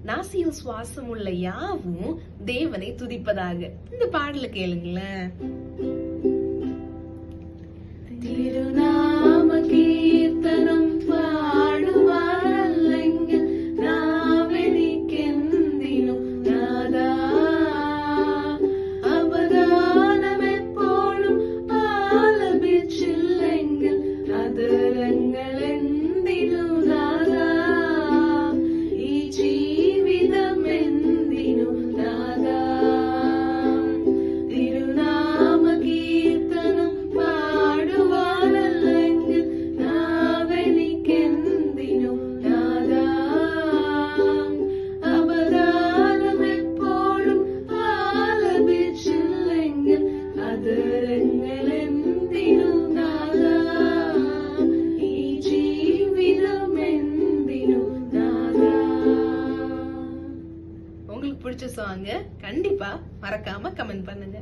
நாசியில் சுவாசம் உள்ள யாவும் தேவனை துதிப்பதாக. இந்த பாடல கேளுங்களேன். തിരുനാമ കീർത്തനം പാടുവാനല്ലെങ്കിൽ നാവെനിക്കെന്തിനു നാദാ അവദാനമെപ്പോഴും ആലപിച്ചില്ലെങ്കിൽ അതരങ്ങളെന്തിനു നാദാ ഈ ജീവിതം എന്തിനു നാദാ തിരുനാമ കീർത്തനം പാടുവാനല്ലെങ്കിൽ നാവെനിക്കെന്തിനു നാദാ അവദാനമെപ്പോഴും ആലപിച്ചില്ലെങ്കിൽ അതരങ്ങളെന്തിനു നാദാ ഈ ജീവിതം എന്തിനു നാദാ. உங்களுக்கு பிடிச்ச சாங் கண்டிப்பா மறக்காம கமெண்ட் பண்ணுங்க.